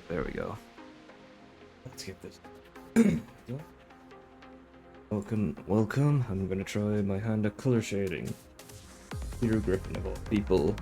There we go. Let's get this. Welcome, welcome. I'm gonna try my hand at color shading. Peter Griffin of all people.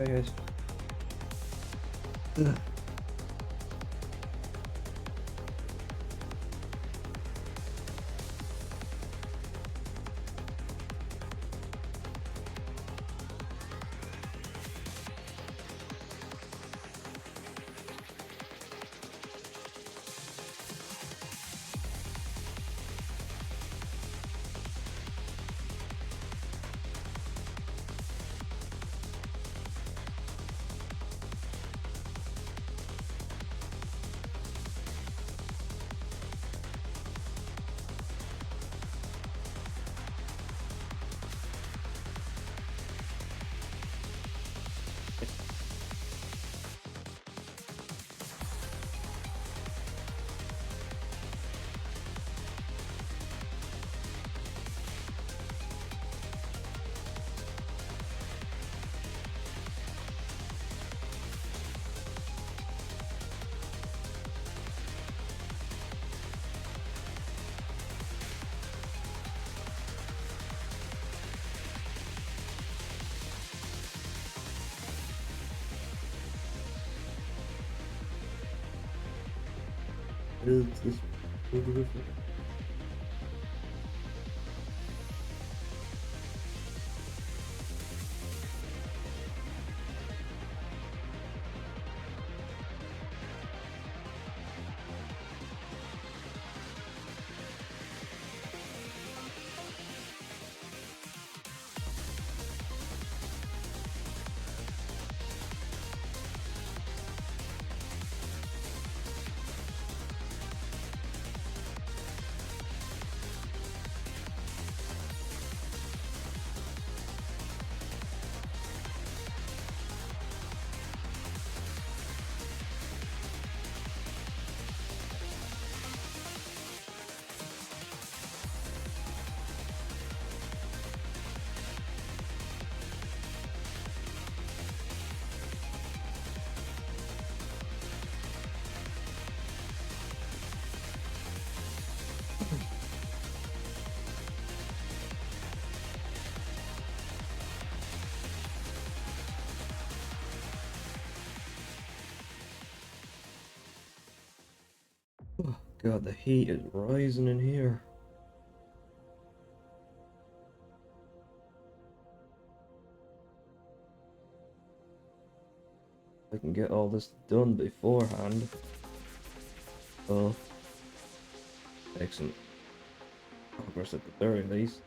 Okay. Ugh. Is this Oh, God, the heat is rising in here. I can get all this done beforehand. Oh, excellent progress at the very least.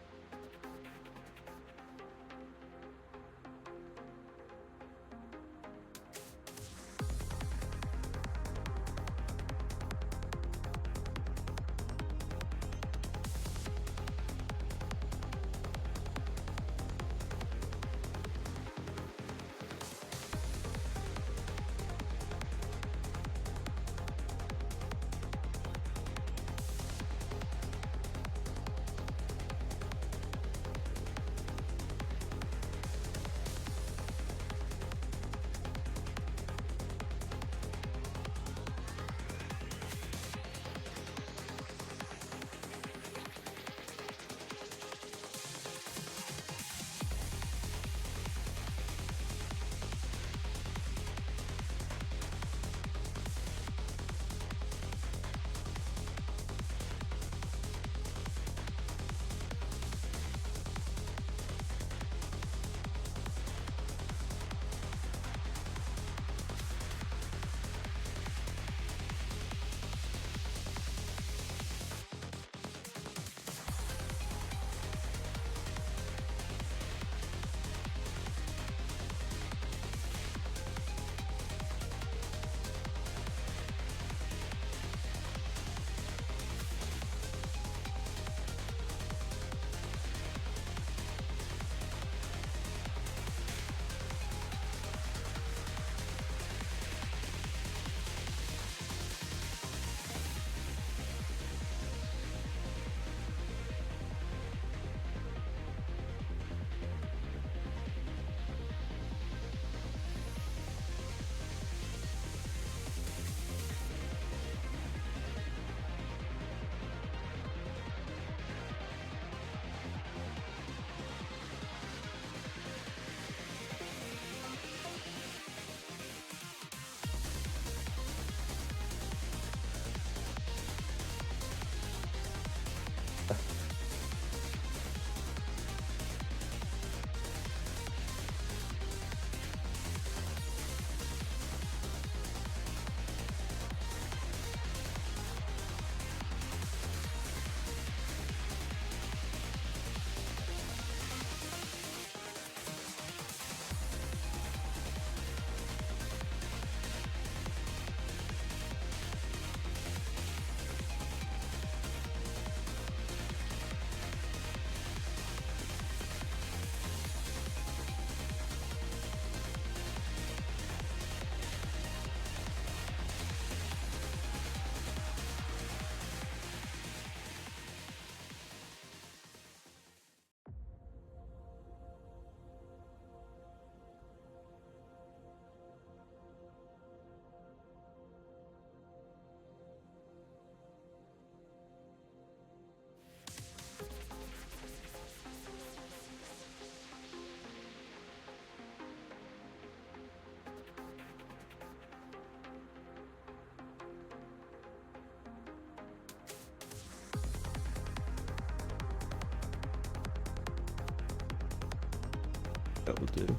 That will do.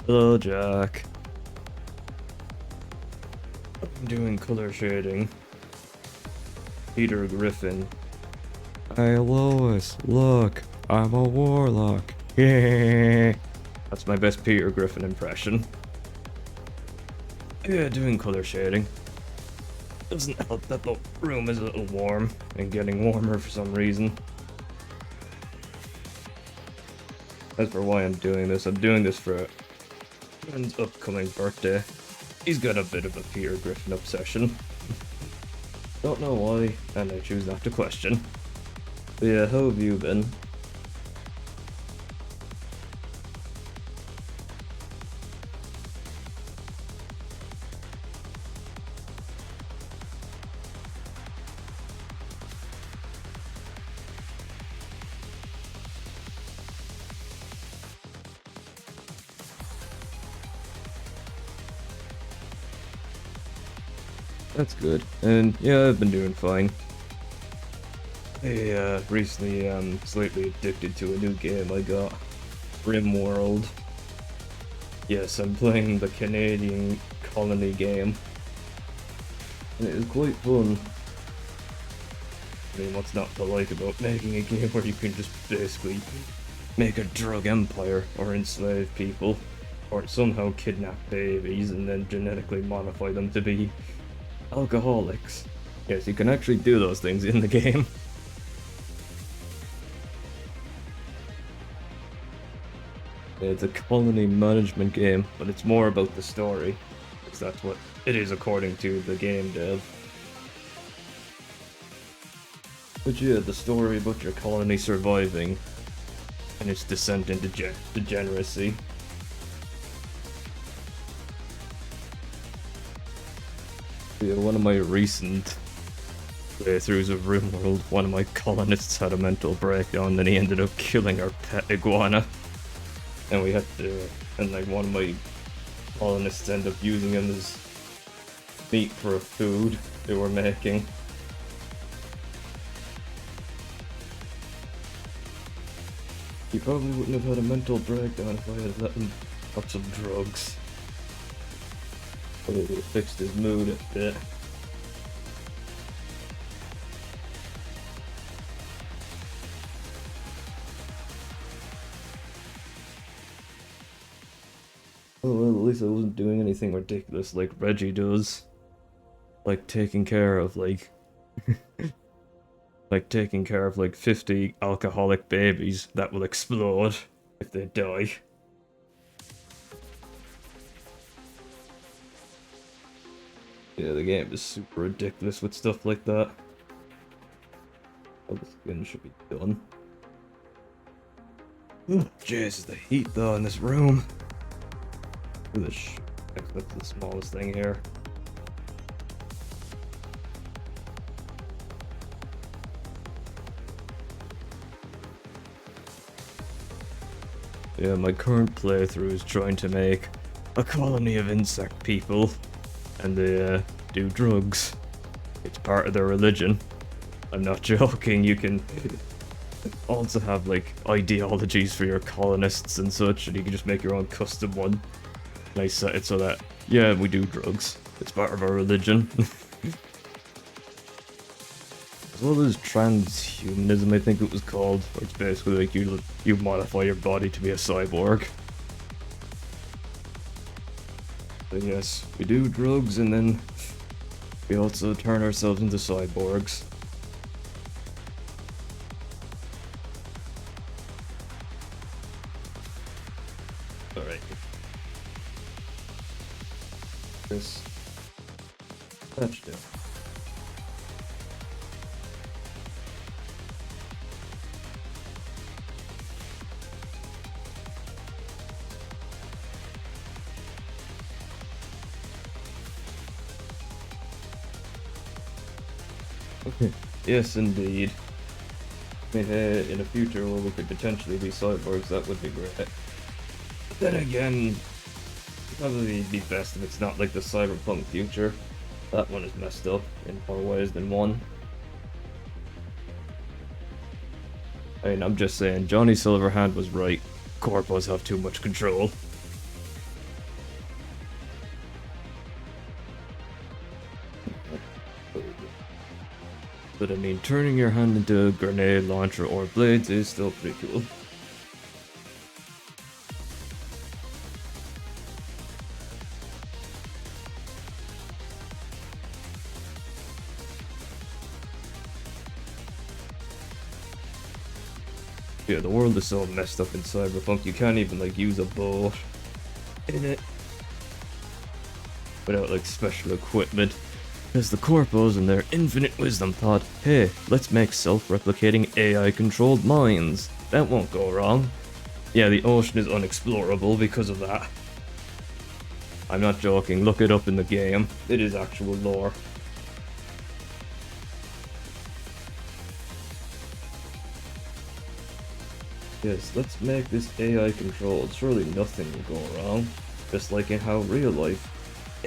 Hello, Jack. I'm doing color shading. Peter Griffin. Hey, Lois, look, I'm a warlock. Yeah. That's my best Peter Griffin impression. Yeah, doing color shading. Doesn't help that the room is a little warm and getting warmer for some reason. As for why I'm doing this, I'm doing this for a friend's upcoming birthday. He's got a bit of a Peter Griffin obsession. Don't know why, and I choose not to question. But yeah, how have you been? That's good. And yeah, I've been doing fine. I recently slightly addicted to a new game I got. RimWorld. Yes, I'm playing the Canadian colony game. And it is quite fun. I mean, what's not to like about making a game where you can just basically make a drug empire or enslave people, or somehow kidnap babies and then genetically modify them to be alcoholics. Yes, you can actually do those things in the game. It's a colony management game, but it's more about the story, because that's what it is according to the game dev. But yeah, the story about your colony surviving and its descent into degeneracy. Yeah, one of my recent playthroughs of RimWorld, one of my colonists had a mental breakdown and he ended up killing our pet iguana. And we had to, and like one of my colonists ended up using him as meat for a food they were making. He probably wouldn't have had a mental breakdown if I had let him have some drugs. But it would have fixed his mood a bit. Oh well, at least I wasn't doing anything ridiculous like Reggie does. Like taking care of like... like taking care of like 50 alcoholic babies that will explode if they die. Yeah, the game is super ridiculous with stuff like that. Oh, the skin should be done. Jeez, the heat though in this room. Look at this. That's the smallest thing here. Yeah, my current playthrough is trying to make a colony of insect people, and they do drugs. It's part of their religion. I'm not joking, you can also have like ideologies for your colonists and such, and you can just make your own custom one. And I set it so that, yeah, we do drugs. It's part of our religion. As well as transhumanism, I think it was called, where it's basically like you modify your body to be a cyborg. But yes, we do drugs and then we also turn ourselves into cyborgs. Alright. This. That should do. Yes, indeed. In a future where we could potentially be cyborgs, that would be great. But then again, it'd probably be best if it's not like the cyberpunk future. That one is messed up in more ways than one. I mean, I'm just saying, Johnny Silverhand was right. corpos have too much control. But I mean, turning your hand into a grenade launcher or blades is still pretty cool. Yeah, the world is so messed up in Cyberpunk, you can't even like use a boat in it without like special equipment. Because the corpos in their infinite wisdom thought, hey, let's make self-replicating AI-controlled mines. That won't go wrong. Yeah, the ocean is unexplorable because of that. I'm not joking, look it up in the game. It is actual lore. Yes, let's make this AI controlled. Surely nothing will go wrong. Just like in how real life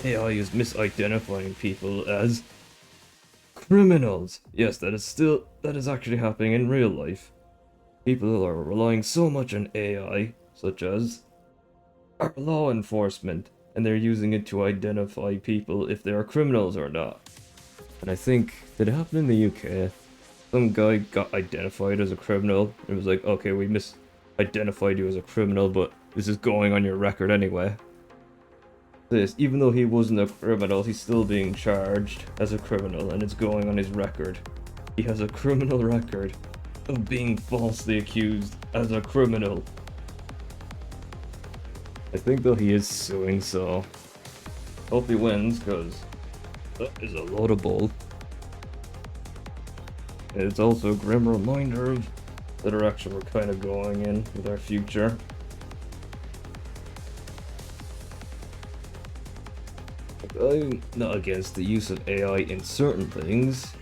AI is misidentifying people as criminals. Yes, that is actually happening in real life. People are relying so much on AI, such as our law enforcement, and they're using it to identify people if they are criminals or not. And I think, did it happen in the UK? Some guy got identified as a criminal. It was like, okay, we misidentified you as a criminal, but this is going on your record anyway. This, even though he wasn't a criminal, he's still being charged as a criminal, and it's going on his record. He has a criminal record of being falsely accused as a criminal. I think though he is suing, so hope he wins, because that is a load of bull. And it's also a grim reminder of the direction we're kind of going in with our future. I'm not against the use of AI in certain things,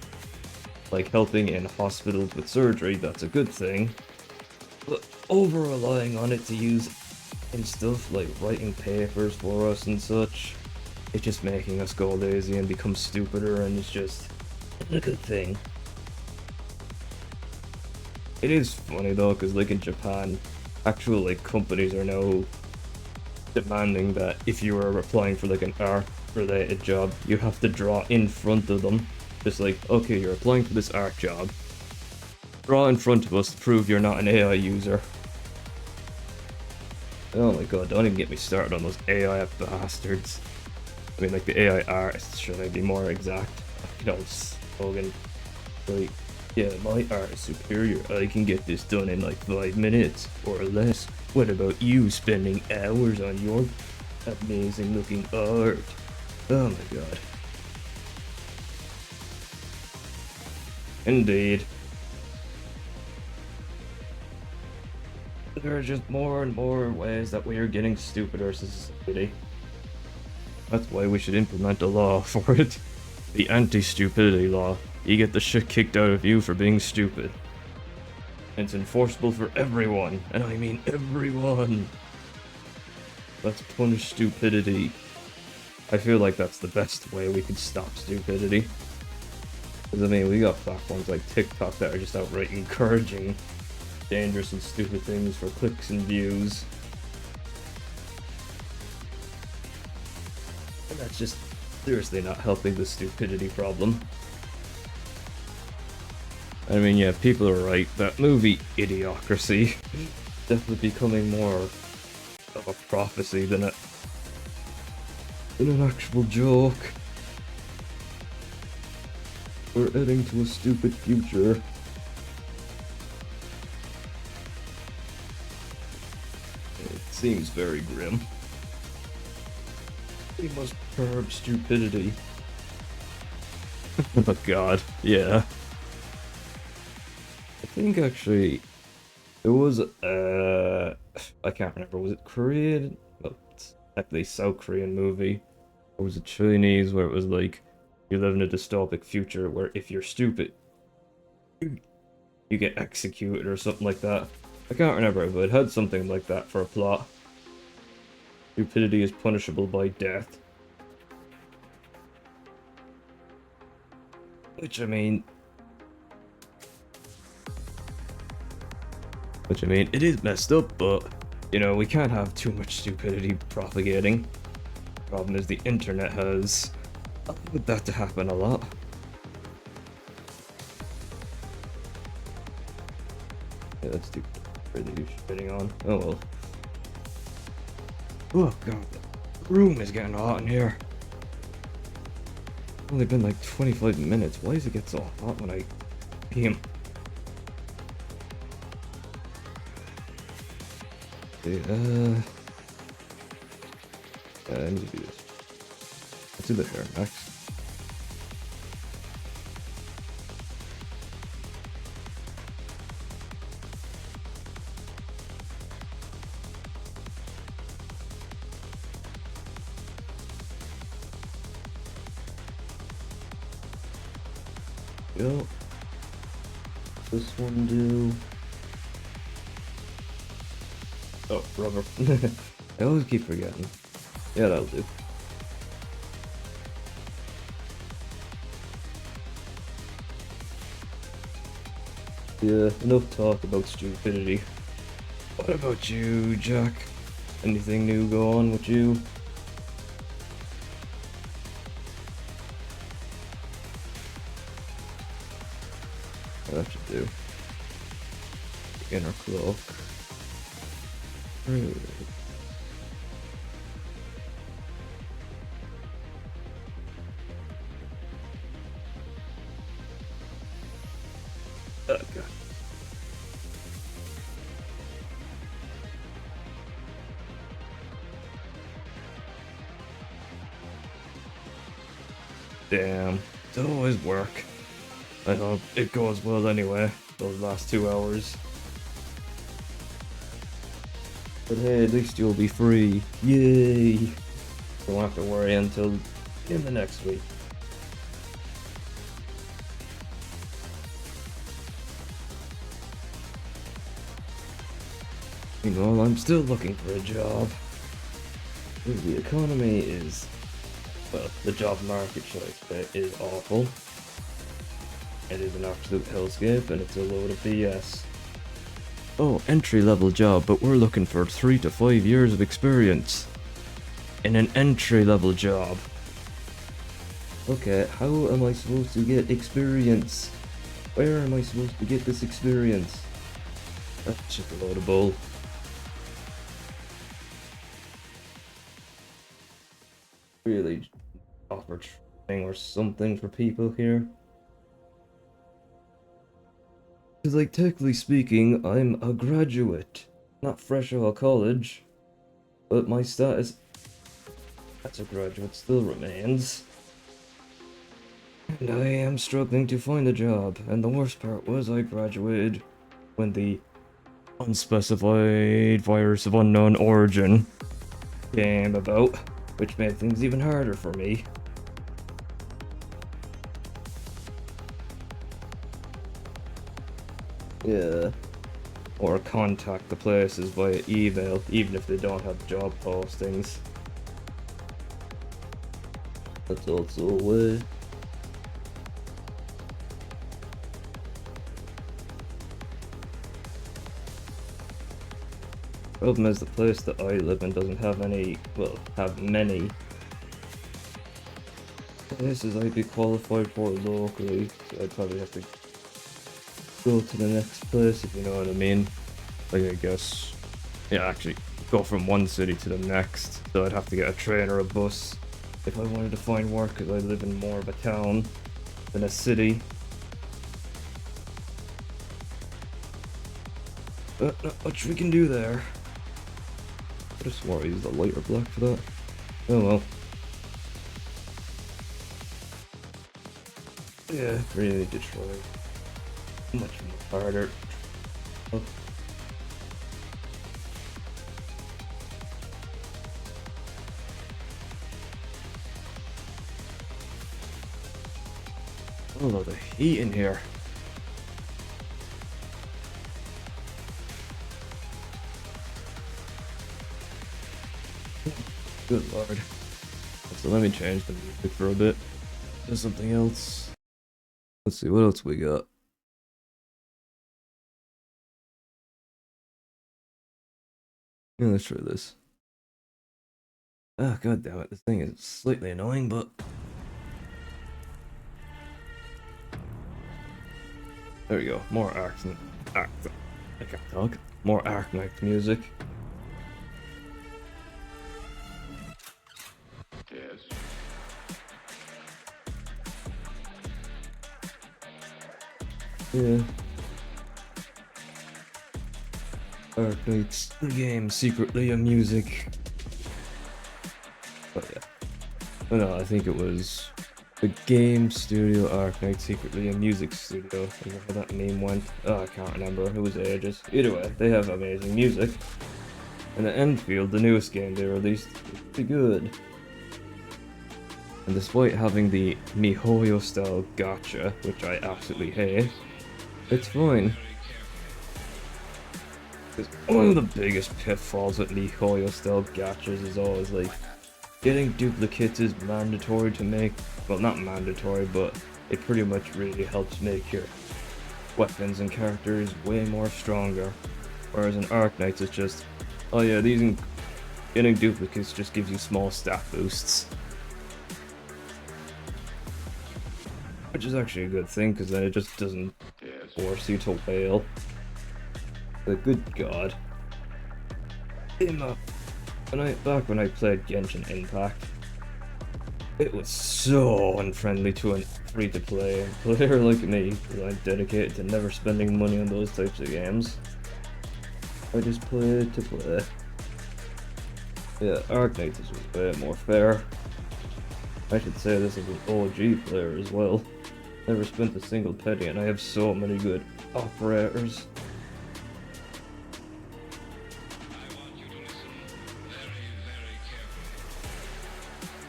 like helping in hospitals with surgery, that's a good thing, but over-relying on it to use in stuff like writing papers for us and such, it's just making us go lazy and become stupider, and it's just not a good thing. It is funny though, because like in Japan, actual like companies are now demanding that if you are applying for like an art related job, you have to draw in front of them. Just like, okay, you're applying for this art job, draw in front of us to prove you're not an AI user. Oh my god, don't even get me started on those AI bastards. I mean, like the AI artists, should I be more exact? You know, slogan, like, yeah, my art is superior, I can get this done in like 5 minutes or less. What about you spending hours on your amazing looking art? Oh my god. Indeed. There are just more and more ways that we are getting stupider as a society. That's why we should implement a law for it. The anti-stupidity law. You get the shit kicked out of you for being stupid. And it's enforceable for everyone, and I mean everyone. Let's punish stupidity. I feel like that's the best way we could stop stupidity. Because I mean, we got platforms like TikTok that are just outright encouraging dangerous and stupid things for clicks and views. And that's just seriously not helping the stupidity problem. I mean, yeah, people are right. That movie, Idiocracy, definitely becoming more of a prophecy than an actual joke. We're heading to a stupid future. It seems very grim. We must curb stupidity. Oh god, yeah. I think actually it was I can't remember, was it Korean? Well, it's actually South Korean movie. Or was it Chinese, where it was like you live in a dystopic future where if you're stupid you get executed or something like that. I can't remember, but it had something like that for a plot. Stupidity is punishable by death. Which I mean, it is messed up, but You know, we can't have too much stupidity propagating. Problem is the internet has allowed that to happen a lot. Yeah, that's too really shitting on. Oh well. Oh god, the room is getting hot in here. Only been like 25 minutes. Why does it get so hot when I game? Okay, I need to do this. Let's do the hair next. Go. This one do. Oh, rubber. I always keep forgetting. Yeah, that'll do. Yeah, enough talk about stupidity. What about you, Jack? Anything new go on with you? That should do. Inner cloak. Right. Oh, God. Damn, it always work. I hope it goes well anyway, those last 2 hours. But hey, at least you'll be free. Yay! Don't have to worry until in the next week. Meanwhile, I'm still looking for a job. The economy is, well, the job market, should I say, is awful. It is an absolute hellscape, and it's a load of BS. Oh, entry-level job, but we're looking for 3 to 5 years of experience in an entry-level job. Okay, how am I supposed to get experience? Where am I supposed to get this experience? That's just a load of bull. Really offer training or something for people here. Because, like, technically speaking, I'm a graduate, not fresh out of college, but my status as a graduate still remains. And I am struggling to find a job, and the worst part was I graduated when the unspecified virus of unknown origin came about, which made things even harder for me. Yeah. Or contact the places via email, even if they don't have job postings. That's also a way. Problem is, the place that I live in doesn't have any, well, have many places I'd be qualified for locally, so I'd probably have to go to the next place, if you know what I mean. Like, I guess, yeah, actually, go from one city to the next, so I'd have to get a train or a bus if I wanted to find work, because I live in more of a town than a city. But not much we can do there. I just swore I used a lighter black for that. Oh well. Yeah, really need to try much more harder. Oh. Oh, the heat in here. Good lord. So let me change the music for a bit. Do something else. Let's see, what else we got? Yeah, let's try this. Oh, god damn it, this thing is slightly annoying, but... There we go, more I can't talk. More Arknight music. Yes. Yeah. Arknight's the game, secretly a music. Oh yeah. Oh no, I think it was the game studio Arknight, secretly a music studio. I don't know how that name went. Oh, I can't remember. It was ages. Either way, they have amazing music. And the Enfield, the newest game they released, is pretty good. And despite having the MiHoYo style gacha, which I absolutely hate, it's fine. Because one of the biggest pitfalls with MiHoYo style gachas is always like, getting duplicates is mandatory to make, well not mandatory, but it pretty much really helps make your weapons and characters way more stronger. Whereas in Arknights it's just, oh yeah, getting duplicates just gives you small stat boosts. Which is actually a good thing, because then it just doesn't force you to wail. But good god. Back when I played Genshin Impact, it was so unfriendly to a free-to-play player like me, because I'm dedicated to never spending money on those types of games. I just play to play. Yeah, Arknights is way more fair. I should say this as an OG player as well. Never spent a single penny, and I have so many good operators.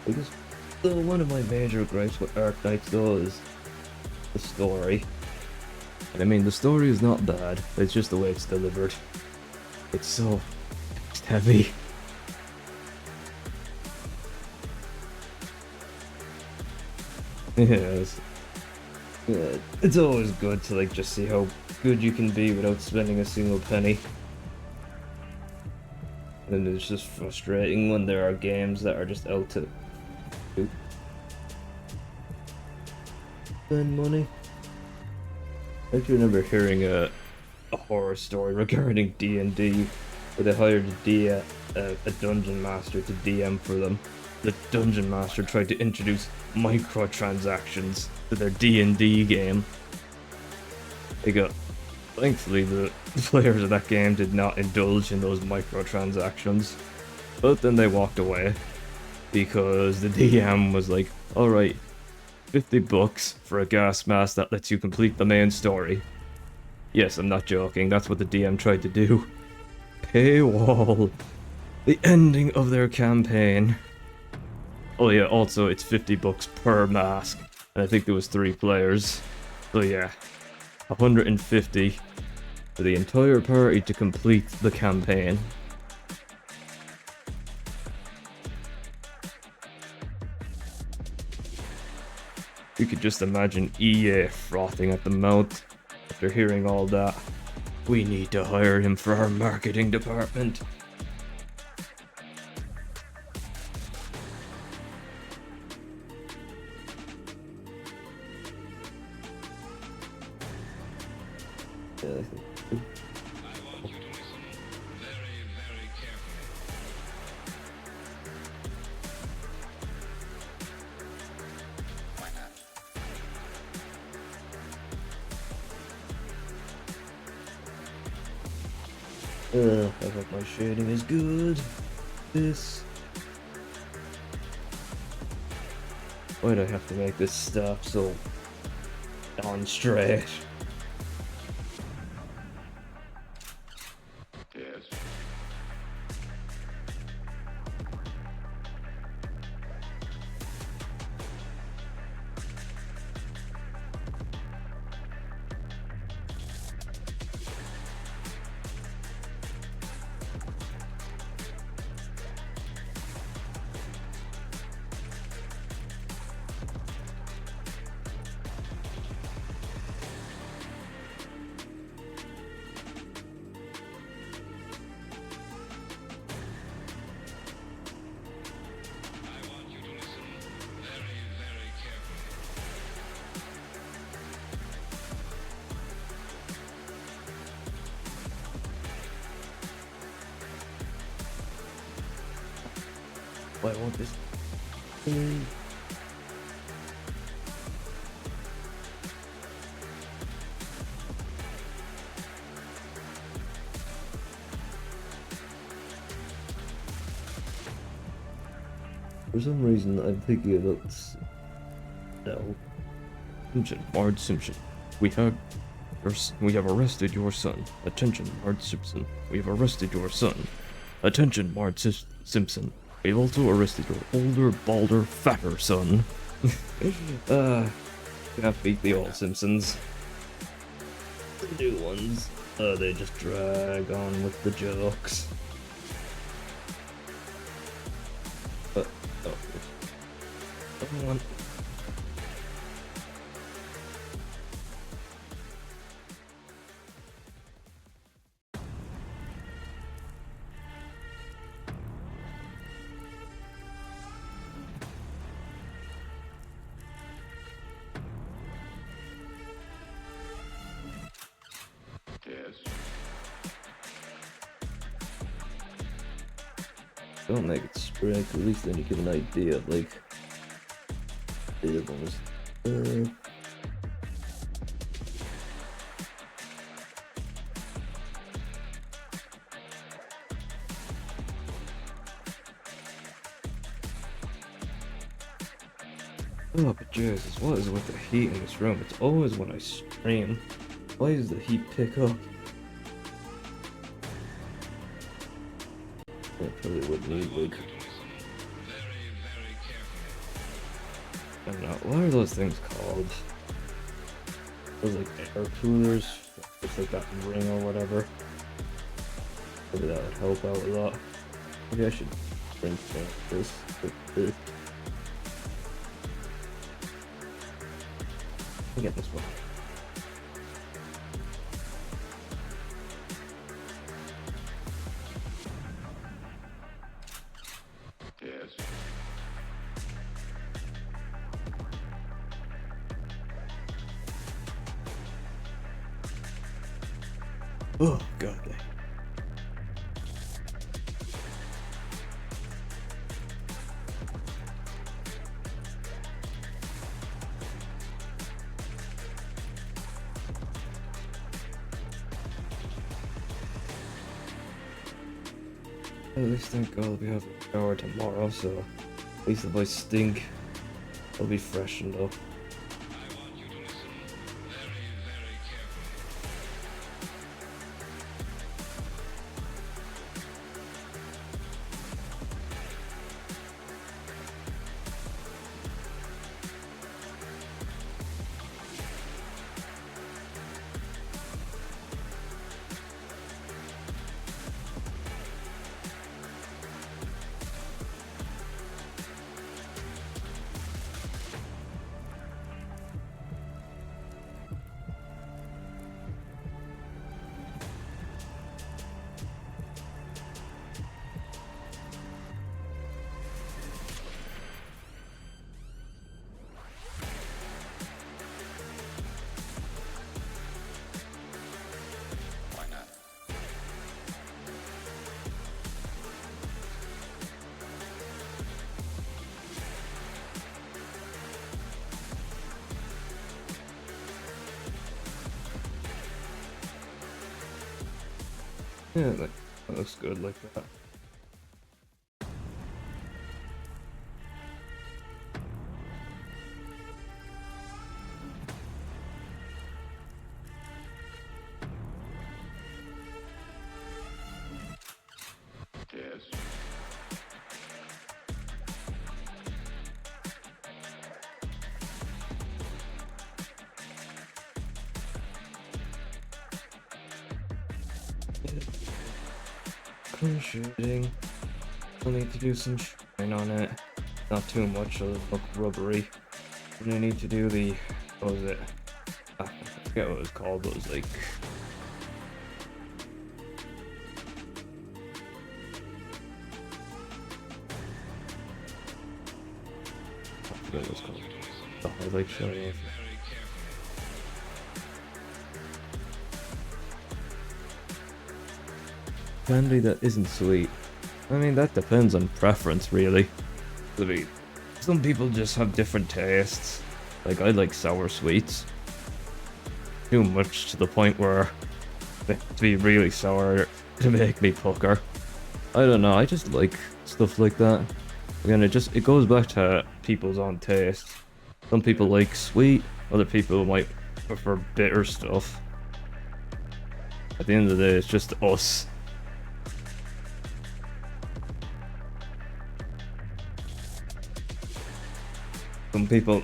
Because though one of my major gripes with Arknights though is the story. And I mean, the story is not bad, it's just the way it's delivered. It's so heavy. Yes. Yeah, it's always good to like just see how good you can be without spending a single penny. And it's just frustrating when there are games that are just out to spend money. I actually remember hearing a horror story regarding D&D, where they hired a dungeon master to DM for them. The dungeon master tried to introduce microtransactions to their D&D game. Thankfully the players of that game did not indulge in those microtransactions, but then they walked away because the DM was like, alright, $50 for a gas mask that lets you complete the main story. Yes, I'm not joking, that's what the DM tried to do. Paywall. The ending of their campaign. Oh yeah, also it's $50 per mask, and I think there was 3 players. So yeah, 150 for the entire party to complete the campaign. You could just imagine EA frothing at the mouth after hearing all that. We need to hire him for our marketing department. I hope my shading is good. Why'd I have to make this stuff so on straight? Yes. I want this. For some reason, I'm thinking about no. Simpson, Marge Simpson. We have arrested your son. Attention, Marge Simpson. We have arrested your son. Attention, Marge Simpson. We've also arrested your older, balder, fatter son. Can't beat the old Simpsons. The new ones, they just drag on with the jokes. Oh. Come on. Don't make it spring, at least then you get an idea of like the ones. Oh, but Jesus, what is with the heat in this room? It's always when I stream. Why does the heat pick up? I probably would need like, I don't know, what are those things called? Those like air coolers? It's like that ring or whatever. Maybe that would help out a lot. Maybe I should bring this. I'll get this one. Oh, God. At least thank God we have a shower tomorrow, so at least if I stink, I'll be freshened up. Yeah, that looks good like that. Clean shooting. I'll need to do some shine on it. Not too much, so it'll look rubbery. And I need to do the, what was it? I forget what it was called, but it was like, I forget what it was called. The highlight showing off. Candy that isn't sweet. I mean, that depends on preference, really. I mean, some people just have different tastes. Like, I like sour sweets. Too much to the point where they have to be really sour to make me pucker. I don't know, I just like stuff like that. Again, it goes back to people's own taste. Some people like sweet, other people might prefer bitter stuff. At the end of the day, it's just us. Some people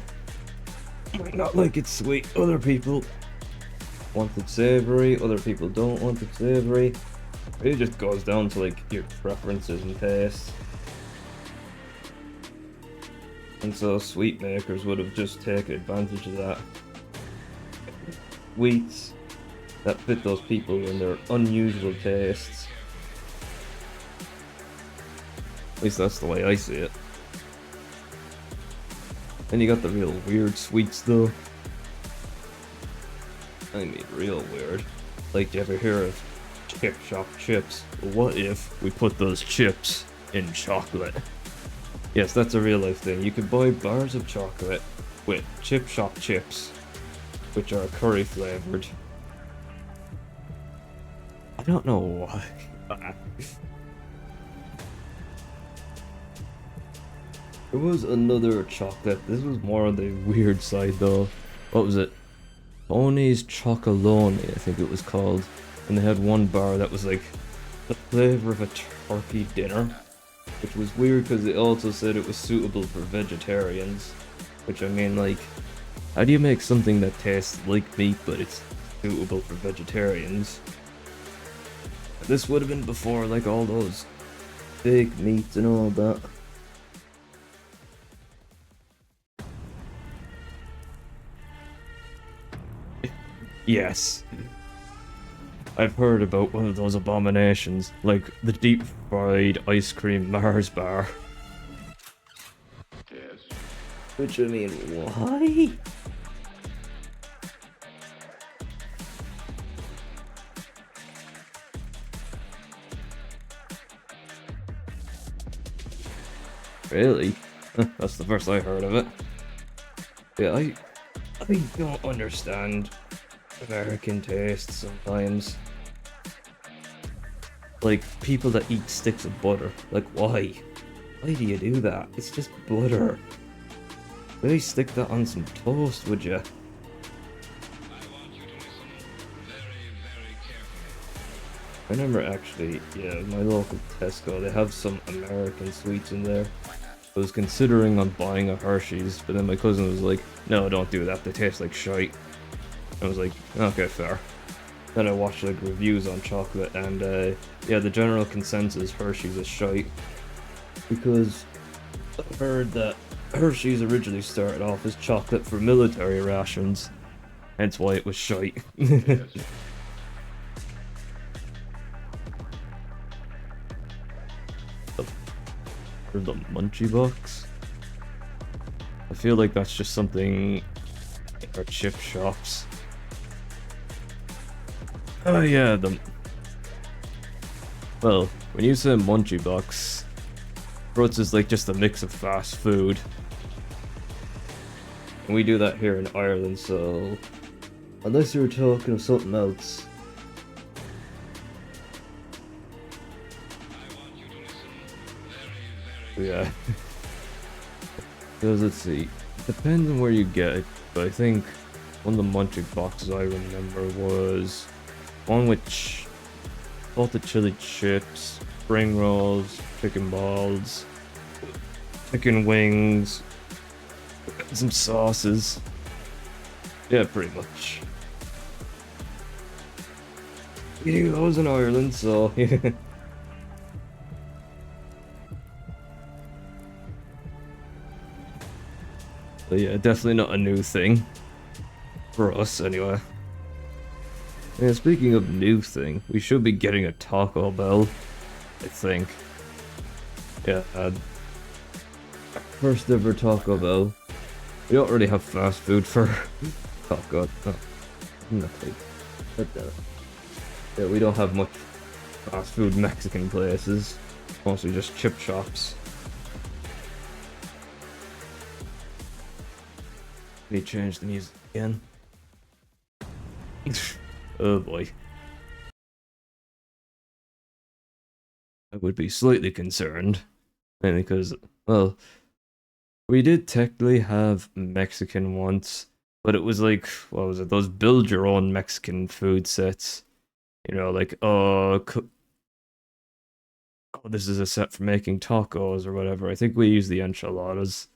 might not like it sweet, other people want it savory, other people don't want it savory. It just goes down to like your preferences and tastes. And so sweet makers would have just taken advantage of that. Sweets that fit those people in their unusual tastes. At least that's the way I see it. Then you got the real weird sweets though. I mean real weird. Like, do you ever hear of chip shop chips? What if we put those chips in chocolate? Yes, that's a real life thing. You could buy bars of chocolate with chip shop chips, which are curry flavored. I don't know why. There was another chocolate. This was more on the weird side though. What was it? Tony's Chocolonely, I think it was called. And they had one bar that was like the flavor of a turkey dinner, which was weird because it also said it was suitable for vegetarians. Which, I mean, like, how do you make something that tastes like meat but it's suitable for vegetarians? This would have been before like all those fake meats and all that. Yes. I've heard about one of those abominations, like the deep fried ice cream Mars bar. Yes. Which, I mean, why? Really? That's the first I heard of it. Yeah, I don't understand American taste sometimes. Like, people that eat sticks of butter. Like, why? Why do you do that? It's just butter. Maybe stick that on some toast, would you? I want you to listen very, very carefully. I remember actually, yeah, my local Tesco, they have some American sweets in there. I was considering on buying a Hershey's, but then my cousin was like, no, don't do that, they taste like shite. I was like, okay, fair. Then I watched like reviews on chocolate, and yeah, the general consensus Hershey's is shite. Because I heard that Hershey's originally started off as chocolate for military rations, hence why it was shite. Yes. Or the Munchie Box? I feel like that's just something in our chip shops. Oh yeah, well, when you say Munchie Box, Fruits is like just a mix of fast food. And we do that here in Ireland, so unless you're talking of something else. I want you to listen very, very Yeah. Because let's see, it depends on where you get it, but I think one of the Munchie Boxes I remember was one with salted chili chips, spring rolls, chicken balls, chicken wings, some sauces. Yeah, pretty much. We do those in Ireland, so yeah. So yeah, definitely not a new thing. For us, anyway. Yeah, speaking of new thing, we should be getting a Taco Bell, I think. Yeah, first ever Taco Bell. We don't really have fast food for... Oh god, oh. Nothing. Yeah, we don't have much fast food Mexican places. Mostly just chip shops. Let me change the music again. Oh boy. I would be slightly concerned. Mainly because, well, we did technically have Mexican once, but it was like, what was it? Those build your own Mexican food sets. You know, like, oh, this is a set for making tacos or whatever. I think we used the enchiladas,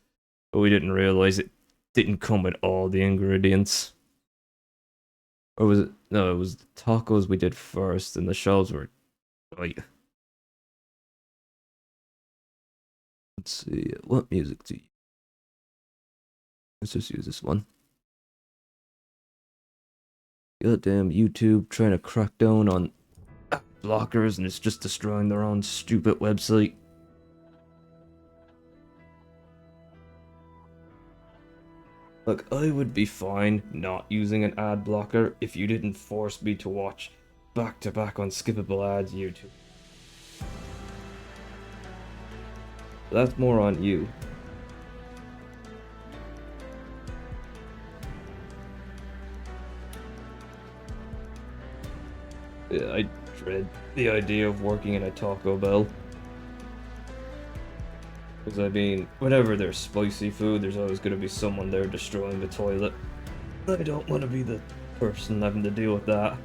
but we didn't realize it didn't come with all the ingredients. Or was it? No, it was the tacos we did first, and the shells were. Like, let's see, what music do you? Let's just use this one. Goddamn YouTube trying to crack down on blockers, and it's just destroying their own stupid website. Look, I would be fine not using an ad blocker if you didn't force me to watch back-to-back unskippable ads YouTube. That's more on you. Yeah, I dread the idea of working in a Taco Bell. Because I mean, whenever there's spicy food, there's always going to be someone there destroying the toilet. I don't want to be the person having to deal with that.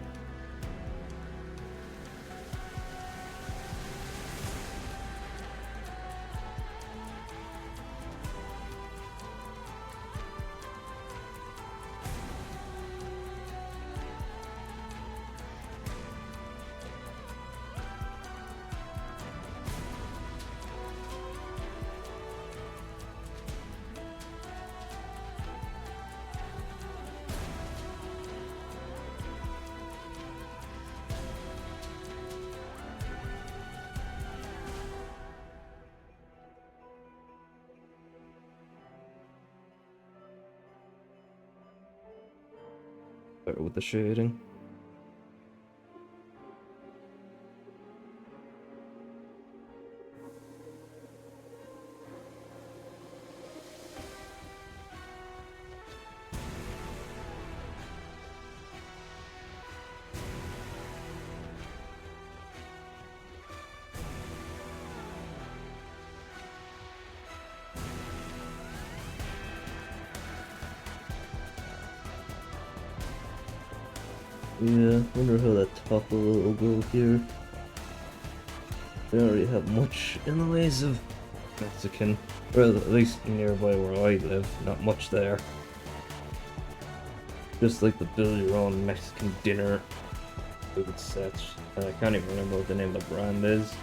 Better with the shading. Yeah, wonder how that taco will go here. They don't really have much in the ways of Mexican. Well, at least nearby where I live, not much there. Just like the build your own Mexican dinner food sets. I can't even remember what the name of the brand is.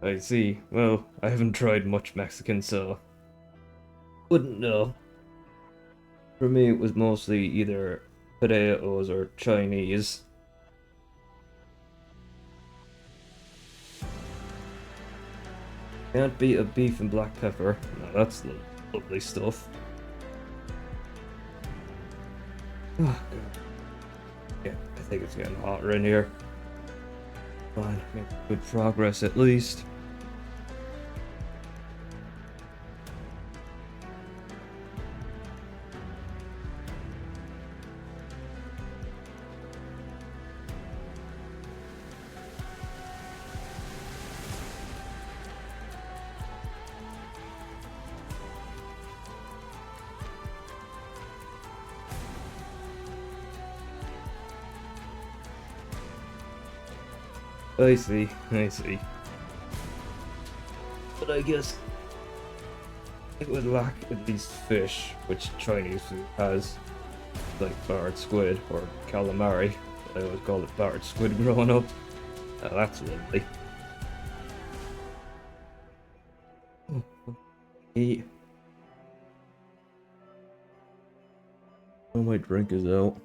I see. Well, I haven't tried much Mexican, so wouldn't know. For me, it was mostly either potatoes or Chinese. Can't beat a beef and black pepper. No, that's lovely stuff. Oh, God. Yeah, I think it's getting hotter in here. Fine, make good progress at least. I see, I see. But I guess it would lack at least fish, which Chinese food has, like barred squid or calamari. I always called it barred squid growing up. That's lovely. Eat. Oh, my drink is out.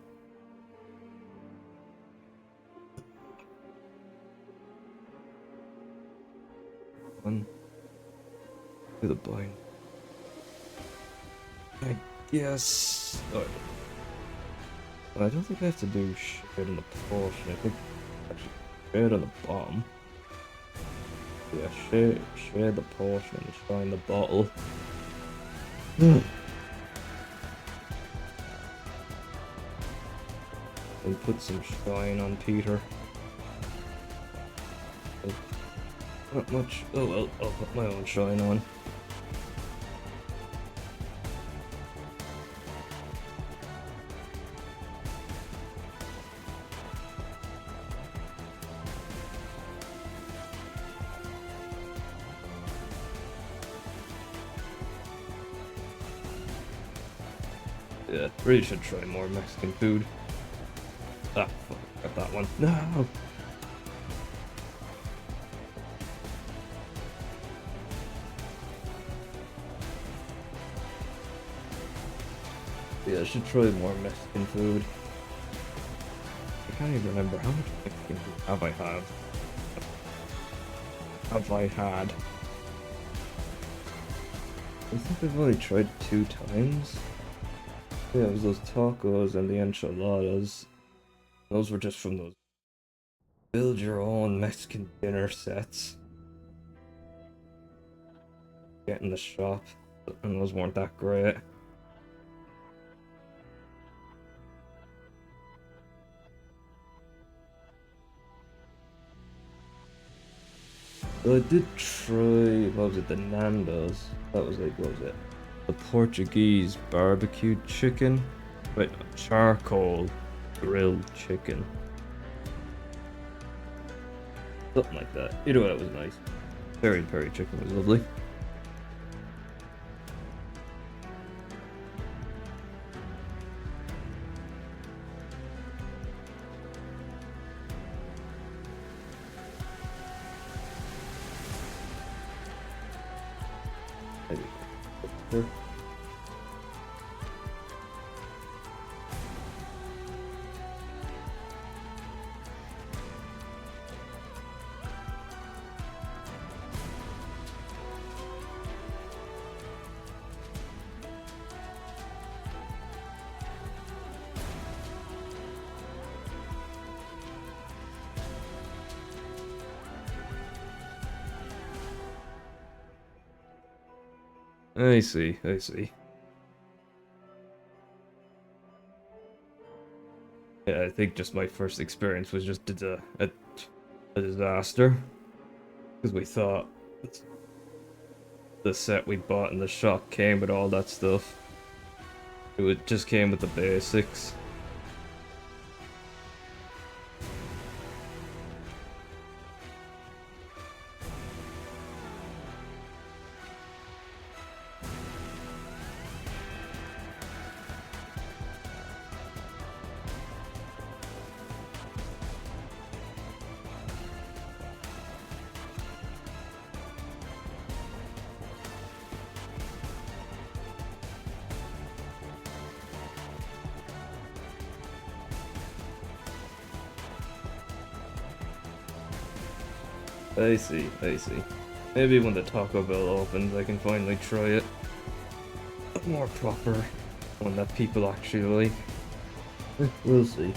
One. To the blind. I guess. Oh, I don't think I have to do shit on the portion. I think actually shit on the bottom. Yeah, share the portion and shine the bottle. And put some shine on Peter. Not much. Oh well, I'll put my own shine on. Yeah, really should try more Mexican food. Ah, fuck, got that one. No! Yeah, I should try more Mexican food. I can't even remember how much Mexican food have I had. I think I've only tried 2 times. Yeah, it was those tacos and the enchiladas. Those were just from those build your own Mexican dinner sets. Get in the shop, and those weren't that great. But I did try, what was it, the Nando's? That was like, what was it? The Portuguese barbecued chicken? Wait, charcoal grilled chicken. Something like that. Either way, it was nice. Peri chicken was lovely. Maybe. I see. Yeah, I think just my first experience was just a disaster. Because we thought the set we bought in the shop came with all that stuff. Just came with the basics. I see. Maybe when the Taco Bell opens, I can finally try it. A more proper one that people actually like. We'll see.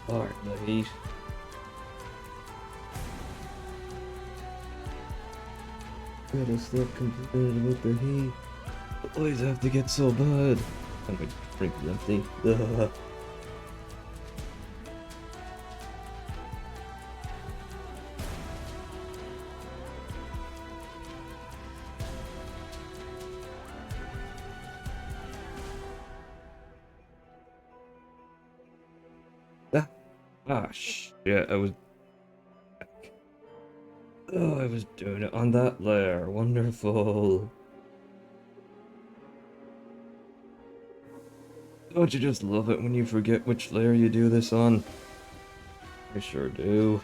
Alright, the heat. Gotta stop complaining about the heat. Always have to get so bad. And my drink is empty. Shit, I was doing it on that layer. Wonderful. Don't you just love it when you forget which layer you do this on? I sure do.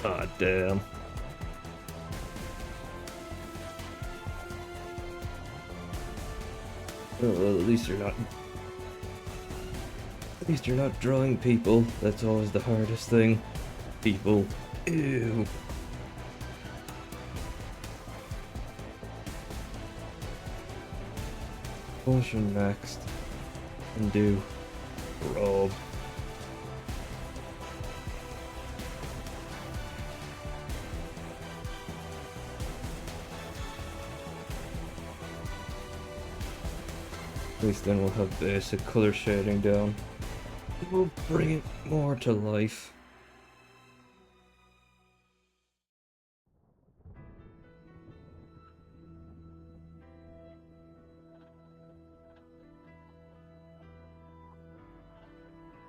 Ah, damn. Oh, well, at least you're not. At least you're not drawing people. That's always the hardest thing. People. Ew. Motion next. And do. Rob. At least then we'll have basic color shading down. We'll bring it more to life.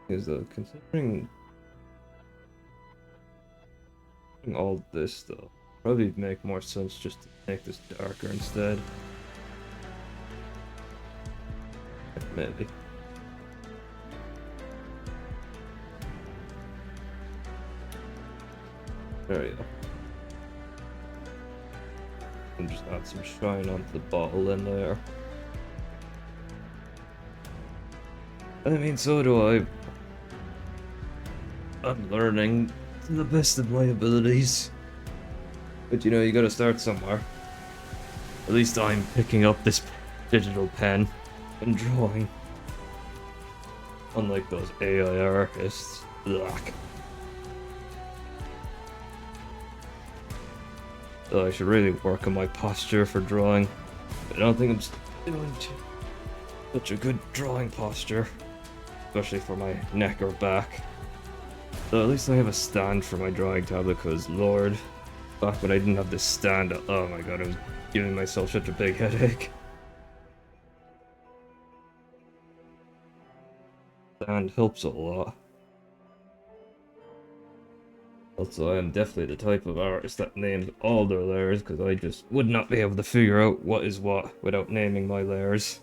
Is considering all this stuff, probably make more sense just to make this darker instead. Maybe. There we go. And just add some shine onto the bottle in there. I mean, so do I. I'm learning to the best of my abilities. But you know, you gotta start somewhere. At least I'm picking up this digital pen and drawing. Unlike those AI artists. Ugh. So I should really work on my posture for drawing. But I don't think I'm doing such a good drawing posture. Especially for my neck or back. So at least I have a stand for my drawing tablet, because lord, back when I didn't have this stand, oh my god, I was giving myself such a big headache. Stand helps a lot. Also, I am definitely the type of artist that names all their layers, because I just would not be able to figure out what is what without naming my layers.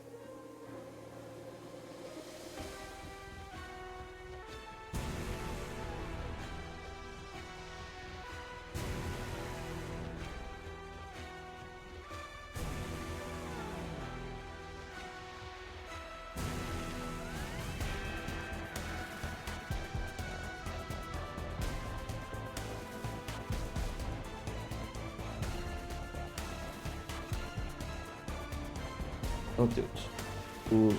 I'll do it. Ooh.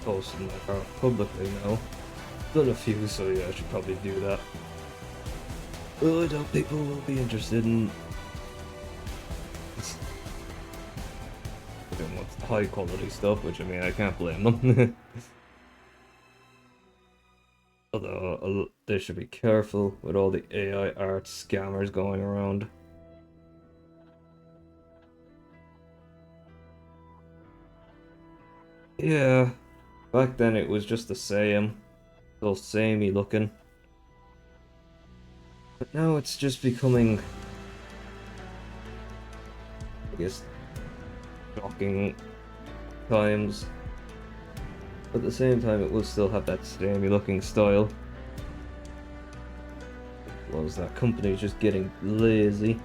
Posting my art publicly now. Done a few, so yeah, I should probably do that. Well, I doubt people will be interested in wants the high quality stuff, which I mean, I can't blame them. Although they should be careful with all the AI art scammers going around. Yeah, back then it was just the same, all samey looking. But now it's just becoming, I guess, shocking times. But at the same time, it will still have that samey looking style. Was that company just getting lazy?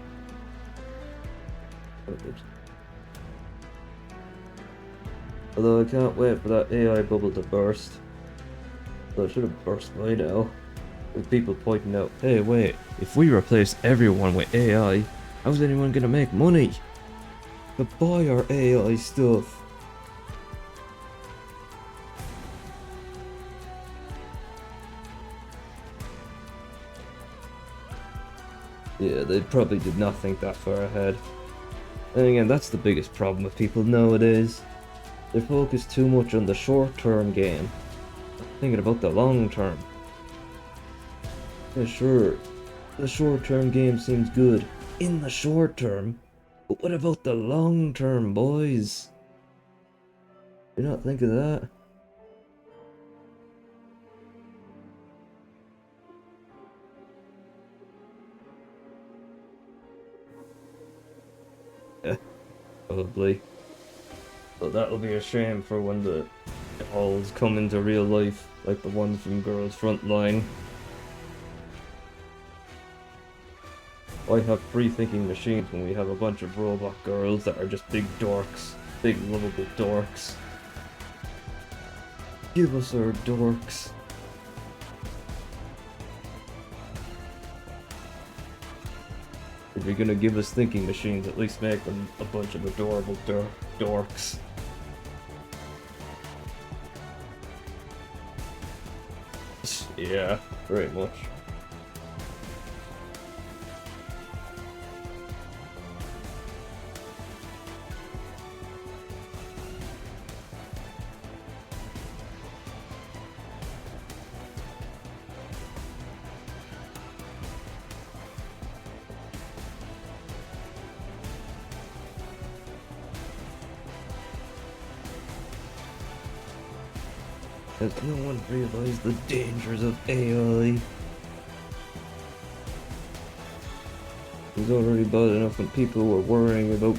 Although I can't wait for that AI bubble to burst. Though it should have burst by now. With people pointing out, hey wait, if we replace everyone with AI, how's anyone gonna make money? To buy our AI stuff. Yeah, they probably did not think that far ahead. And again, that's the biggest problem with people nowadays. They focus too much on the short-term game, thinking about the long-term. Yeah, sure, the short-term game seems good in the short term, but what about the long-term, boys? Do you not think of that? Yeah, probably. But that'll be a shame for when the dolls come into real life, like the ones from Girls Frontline. Why have free-thinking machines when we have a bunch of robot girls that are just big dorks? Big lovable dorks. Give us our dorks. If you're gonna give us thinking machines, at least make them a bunch of adorable dorks. Yeah, very much. Has no one realized the dangers of AI? It was already bad enough when people were worrying about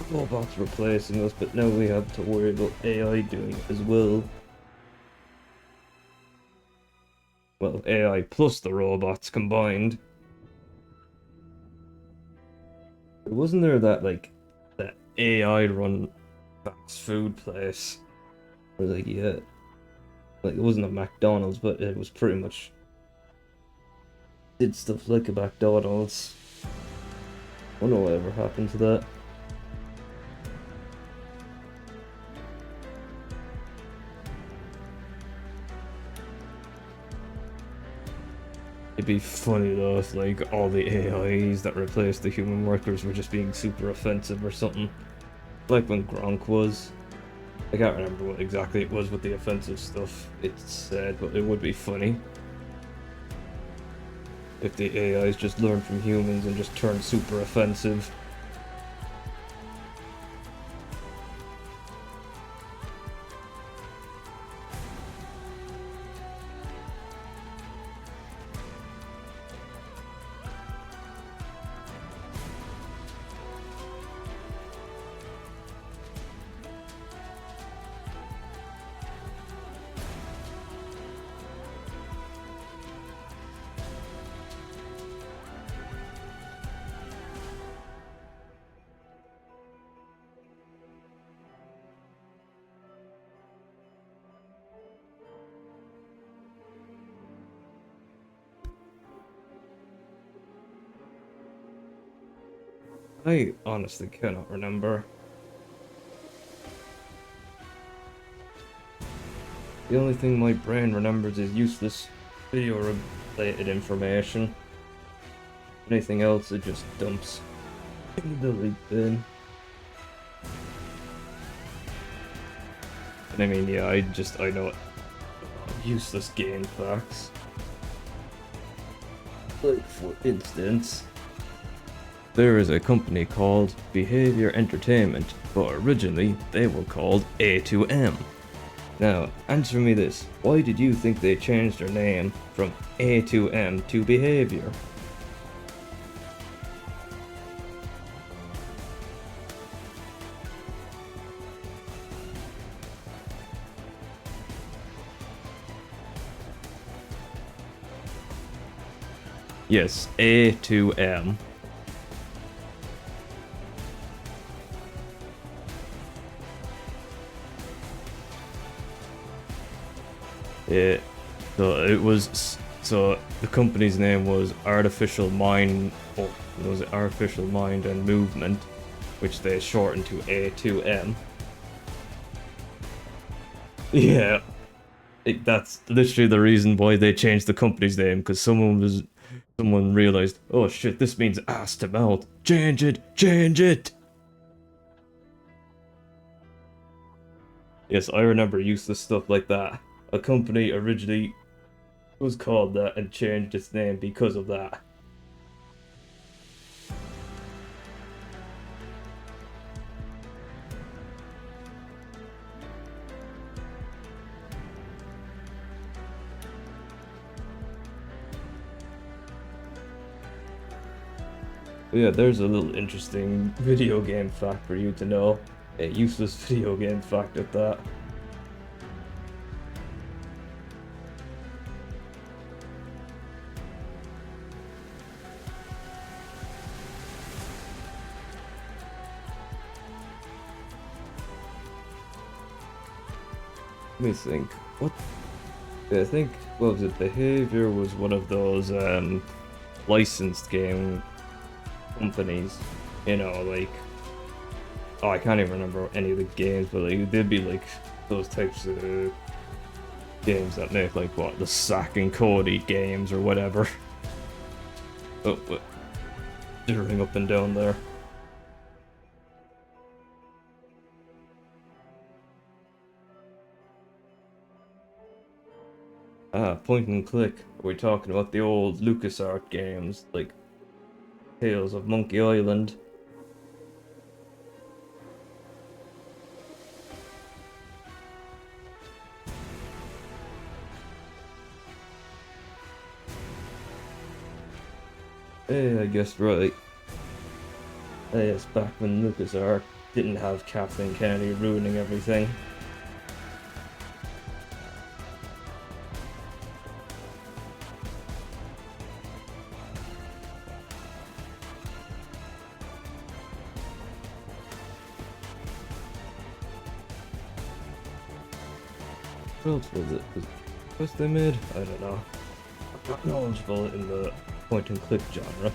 robots replacing us, but now we have to worry about AI doing it as well. Well, AI plus the robots combined. Wasn't there that, like, that AI run fast food place? I was like, yeah. Like, it wasn't a McDonald's, but it was pretty much did stuff like a McDonald's. I wonder what ever happened to that. It'd be funny though if like all the AIs that replaced the human workers were just being super offensive or something. Like when Gronk was. I can't remember what exactly it was with the offensive stuff it said, but it would be funny if the AIs just learned from humans and just turned super offensive. I honestly cannot remember. The only thing my brain remembers is useless video-related information. Anything else it just dumps in the delete bin. And I mean, yeah, I know useless game facts. Like, for instance, there is a company called Behavior Entertainment, but originally they were called A2M. Now, answer me this. Why did you think they changed their name from A2M to Behavior? Yes, A2M. It, so the company's name was Artificial Mind, or was it Artificial Mind and Movement, which they shortened to A2M. Yeah, that's literally the reason why they changed the company's name, because someone realized, oh shit, this means ass to mouth. Change it, change it. Yes, I remember useless stuff like that. A company originally was called that and changed its name because of that. But yeah, there's a little interesting video game fact for you to know. A useless video game fact at that. Let me think. What? Yeah, I think, what was it? Behavior was one of those licensed game companies. You know, like, oh, I can't even remember any of the games, but like they'd be like those types of games that make like what, the Sack and Cody games or whatever. Oh, what? Jittering up and down there. Ah, point and click. Are we talking about the old LucasArts games like Tales of Monkey Island? I guess right. Yes, back when LucasArts didn't have Kathleen Kennedy ruining everything. What else was it? Was they made? I don't know. I'm not knowledgeable in the point and click genre.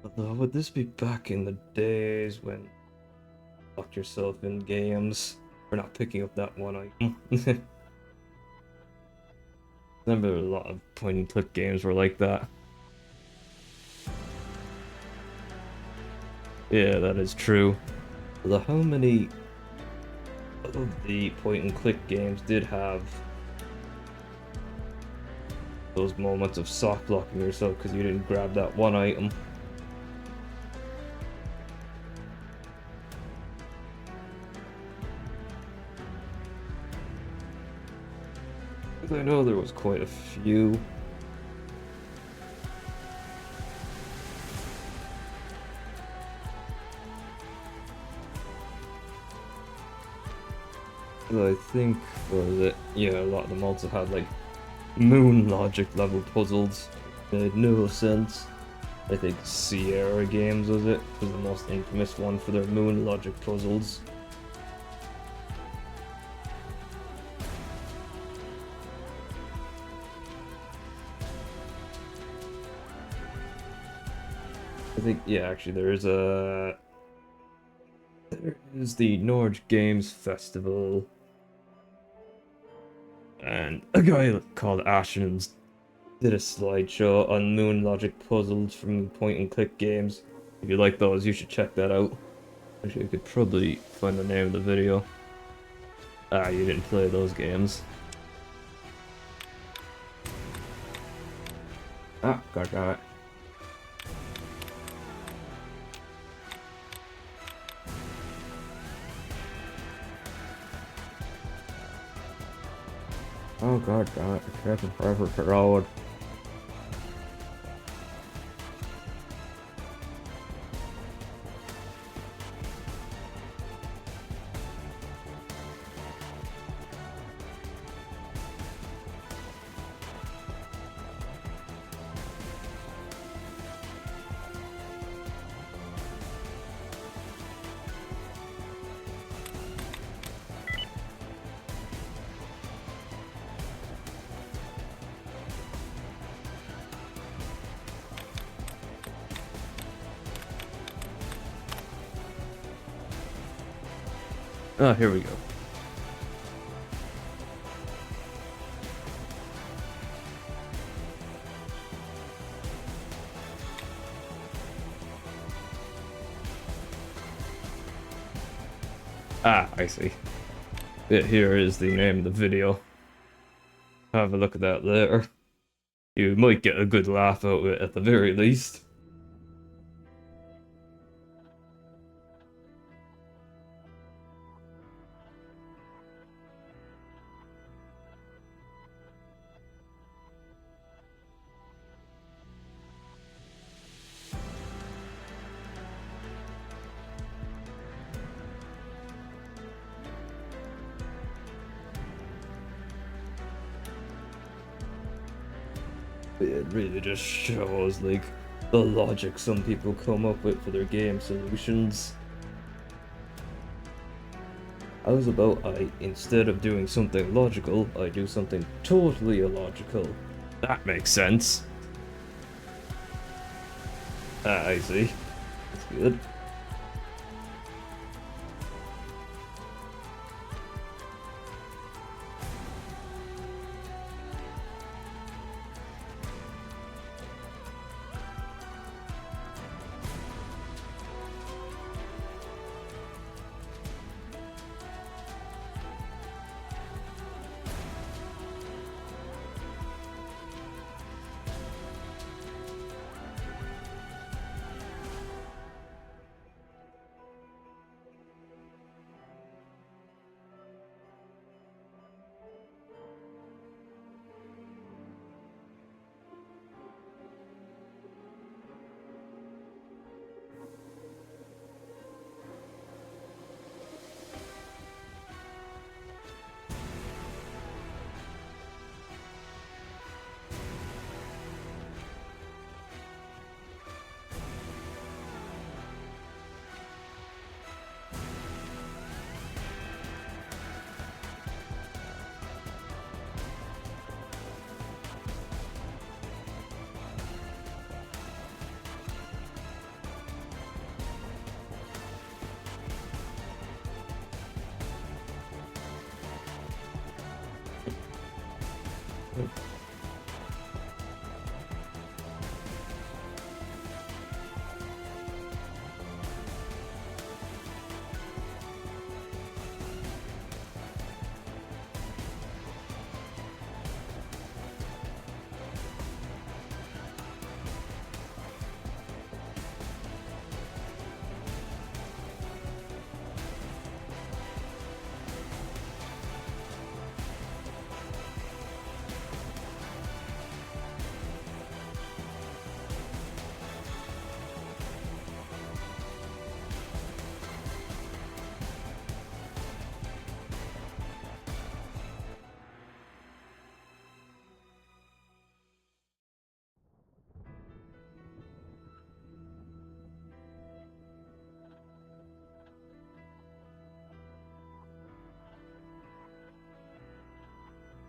Although, would this be back in the days when you locked yourself in games for not picking up that one item? Remember, a lot of point and click games were like that. Yeah, that is true. Although, how many of the point and click games did have those moments of soft blocking yourself because you didn't grab that one item? I know there was quite a few. I think, what was it? Yeah, a lot of them also had like moon logic level puzzles. Made no sense. I think Sierra Games was it? Was the most infamous one for their moon logic puzzles. I think, yeah, actually there is the Norge Games Festival, and a guy called Ashens did a slideshow on moon logic puzzles from point and click games. If you like those, you should check that out. Actually, I could probably find the name of the video. Ah, you didn't play those games. Ah, got it. Oh god, damn it, it's taking forever to load. Ah, here we go. Ah, I see. Here is the name of the video. Have a look at that later. You might get a good laugh out of it at the very least. It really just shows like the logic some people come up with for their game solutions. Instead of doing something logical, I do something totally illogical. That makes sense. Ah, I see. That's good.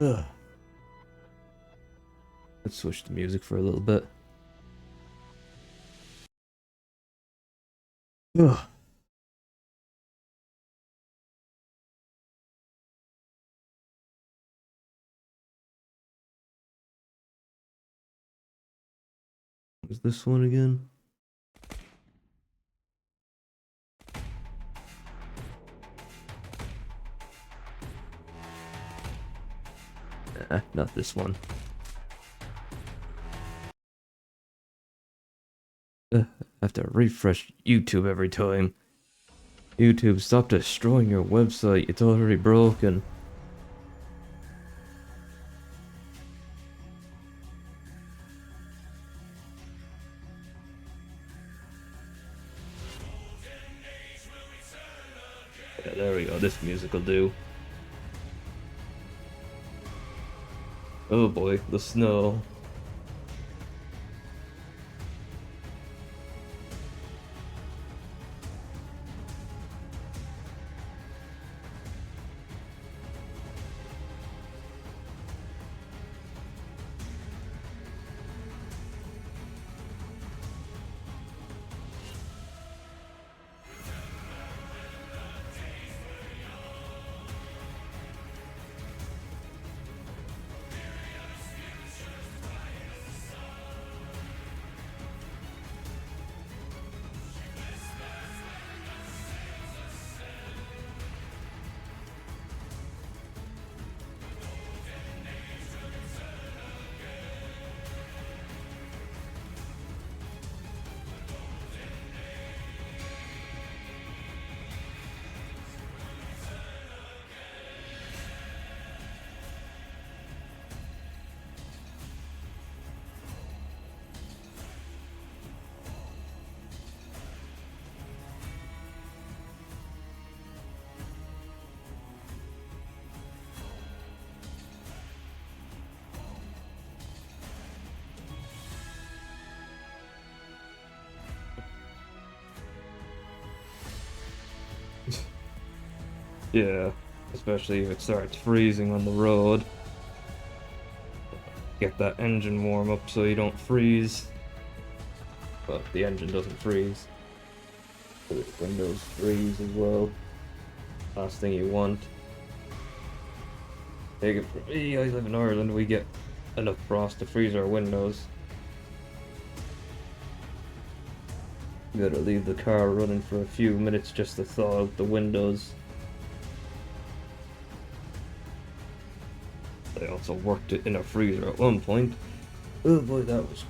Ugh. Let's switch the music for a little bit. Ugh. Was this one again? Not this one. I have to refresh YouTube every time. YouTube, stop destroying your website. It's already broken. Yeah, there we go. This music will do. Oh boy, the snow. Yeah, especially if it starts freezing on the road. Get that engine warm up so you don't freeze. But the engine doesn't freeze. The windows freeze as well. Last thing you want. Take it from me, I live in Ireland, we get enough frost to freeze our windows. You gotta leave the car running for a few minutes just to thaw out the windows. I also worked it in a freezer at one point. Oh boy, that was...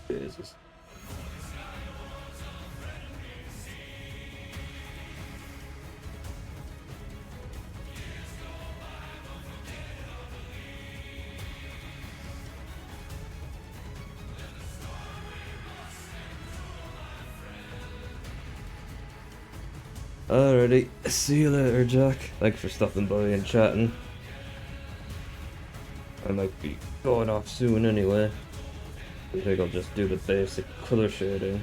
Jesus. Alrighty, see you later, Jack. Thanks for stopping by and chatting. I might be going off soon anyway. I think I'll just do the basic color shading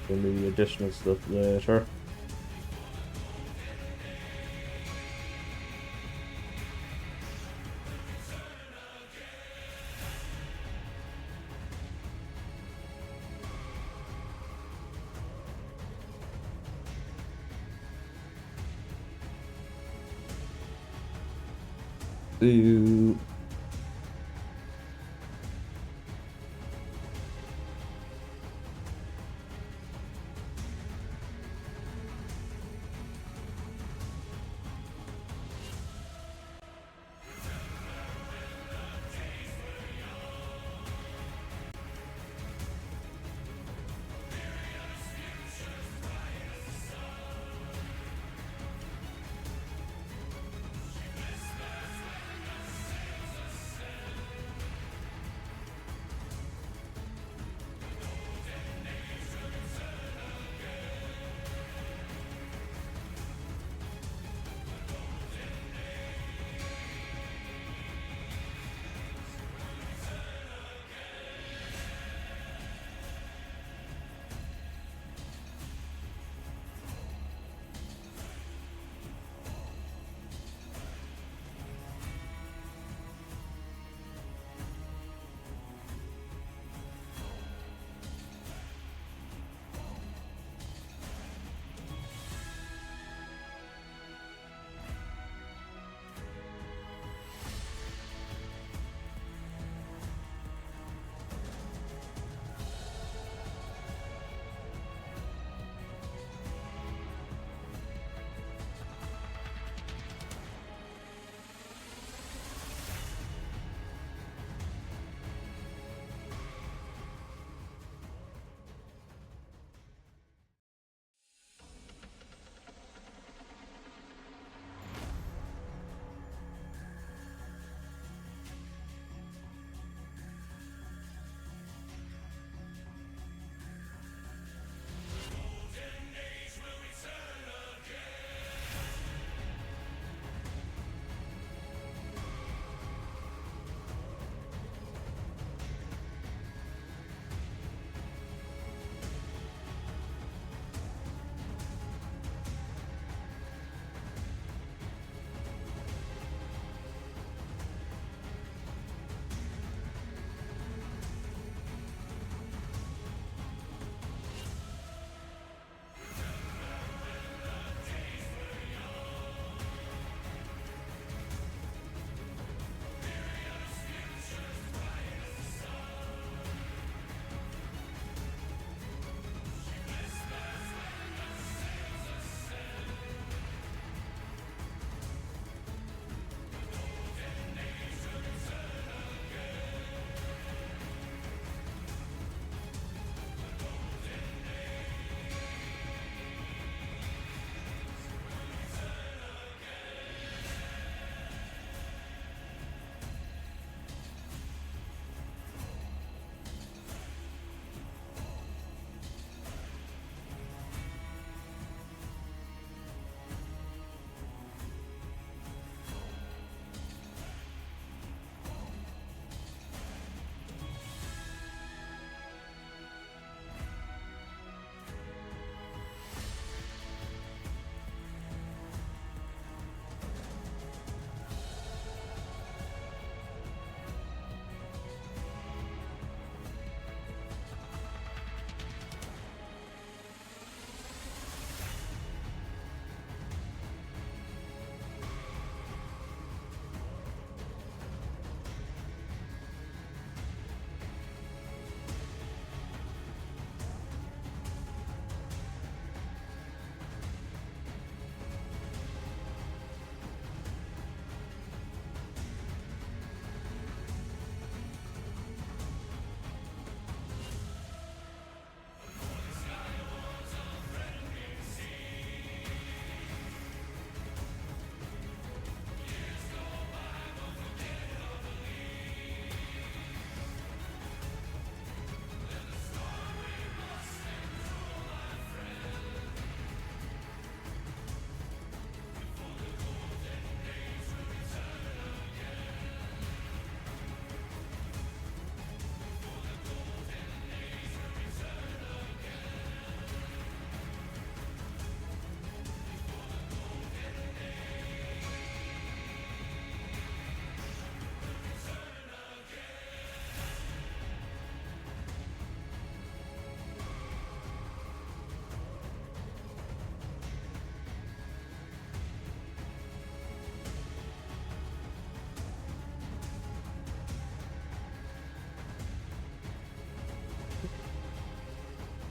and do the additional stuff later. See you.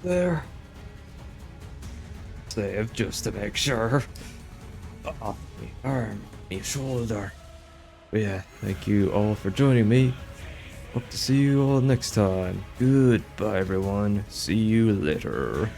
there. Save just to make sure. Me arm, me shoulder. But yeah, thank you all for joining me. Hope to see you all next time. Goodbye, everyone. See you later.